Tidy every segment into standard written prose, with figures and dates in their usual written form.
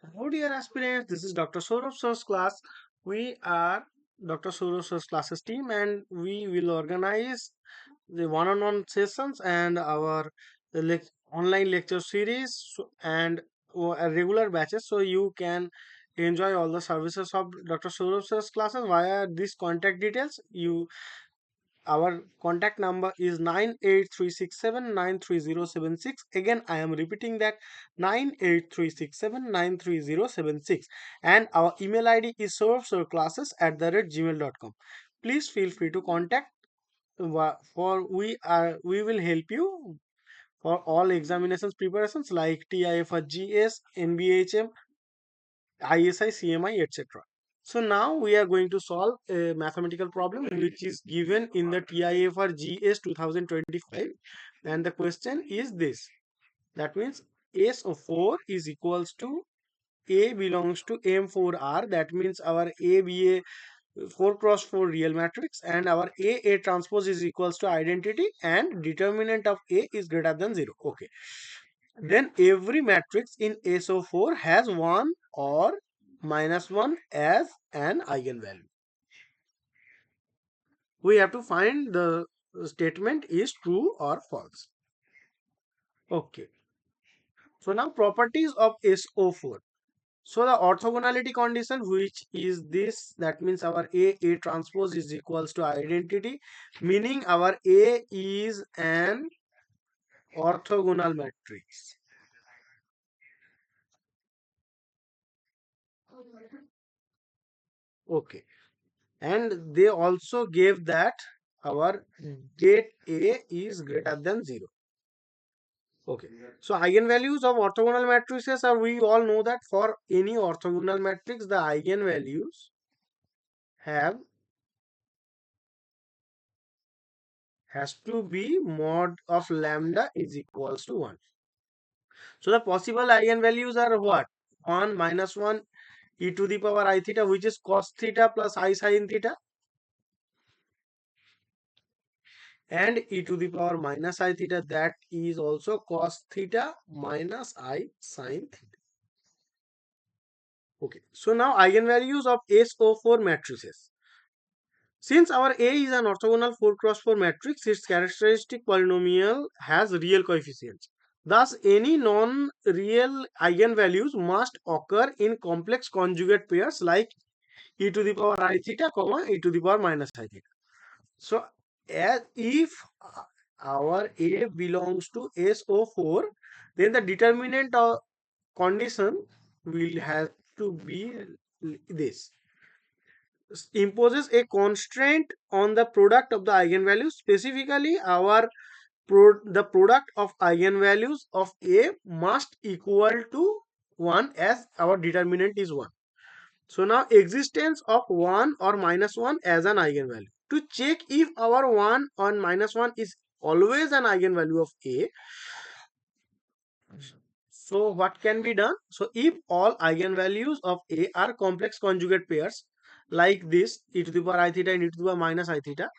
Hello, dear aspirants. This is Dr. Saurabh Sir's class. We are Dr. Saurabh Sir's classes team, and we will organize the one-on-one sessions and our online lecture series and regular batches, so you can enjoy all the services of Dr. Saurabh Sir's classes via these contact details. Our contact number is 98367930076. Again, I am repeating that 98367930076. And our email ID is sourceclasses@gmail.com. Please feel free to contact for we will help you for all examinations preparations like TIFR GS, NBHM, ISI, CMI, etc. So now we are going to solve a mathematical problem which is given in the TIFR GS 2025, and the question is this. That means S of 4 is equals to A belongs to M4R. That means our A be a 4 cross 4 real matrix, and our A transpose is equals to identity, and determinant of A is greater than 0. Okay. Then every matrix in SO4 has 1 or minus 1 as an eigenvalue. We have to find the statement is true or false. Okay. So now properties of SO4. So the orthogonality condition, which is this, that means our A transpose is equals to identity, meaning our A is an orthogonal matrix. Okay. And they also gave that our get A is greater than 0. Okay. So eigenvalues of orthogonal matrices are, we all know that for any orthogonal matrix, the eigenvalues have has to be mod of lambda is equals to 1. So the possible eigenvalues are what? 1 minus 1 e to the power I theta, which is cos theta plus I sin theta, and e to the power minus I theta, that is also cos theta minus I sin theta. Okay, so now eigenvalues of SO4 matrices. Since our A is an orthogonal 4 cross 4 matrix, its characteristic polynomial has real coefficients. Thus, any non-real eigenvalues must occur in complex conjugate pairs like e to the power I theta, e to the power minus I theta. So, as if our A belongs to SO4, then the determinant of condition will have to be this. Imposes a constraint on the product of the eigenvalues. Specifically, the product of eigenvalues of A must equal to 1, as our determinant is 1. So now existence of 1 or minus 1 as an eigenvalue. To check if our 1 or minus 1 is always an eigenvalue of A, so what can be done? So if all eigenvalues of A are complex conjugate pairs like this, e to the power I theta and e to the power minus I theta,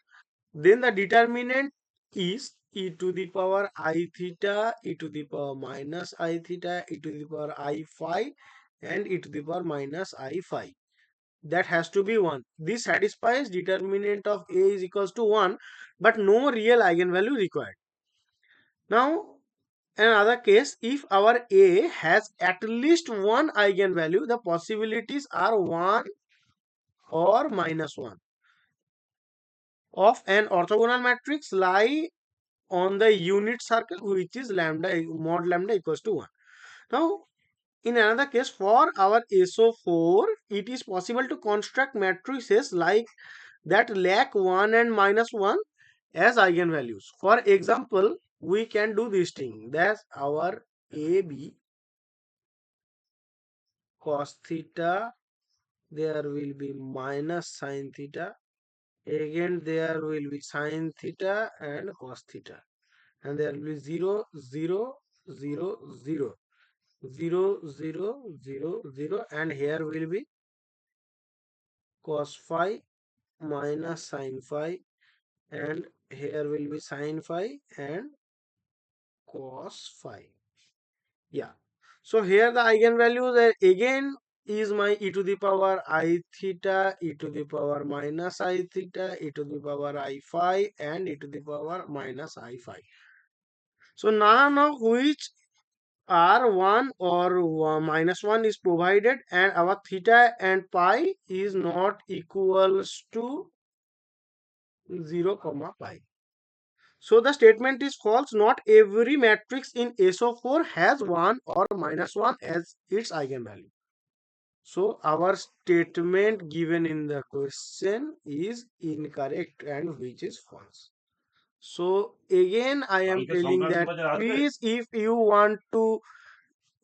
then the determinant is e to the power I theta, e to the power minus I theta, e to the power I phi, and e to the power minus I phi. That has to be 1. This satisfies determinant of A is equals to 1, but no real eigenvalue required. Now, another case, if our A has at least one eigenvalue, the possibilities are 1 or minus 1 of an orthogonal matrix lie on the unit circle, which is lambda mod lambda equals to 1. Now, in another case, for our SO4, it is possible to construct matrices like that lack 1 and minus 1 as eigenvalues. For example, we can do this thing. That's our AB cos theta, there will be minus sin theta, again there will be sin theta and cos theta, and there will be 0 0 0 0 0 0 0 0, and here will be cos phi minus sin phi, and here will be sin phi and cos phi. Yeah. So here the eigenvalues are again is my e to the power I theta, e to the power minus I theta, e to the power I phi, and e to the power minus I phi. So none of which are 1 or minus 1 is provided, and our theta and pi is not equals to 0 comma pi. So the statement is false. Not every matrix in SO4 has 1 or minus 1 as its eigenvalue. So our statement given in the question is incorrect and which is false. So again I am telling that please, if you want to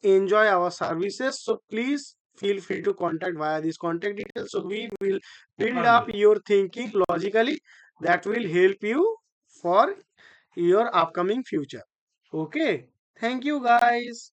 enjoy our services, so please feel free to contact via these contact details. So we will build up your thinking logically, that will help you for your upcoming future. Okay, thank you guys.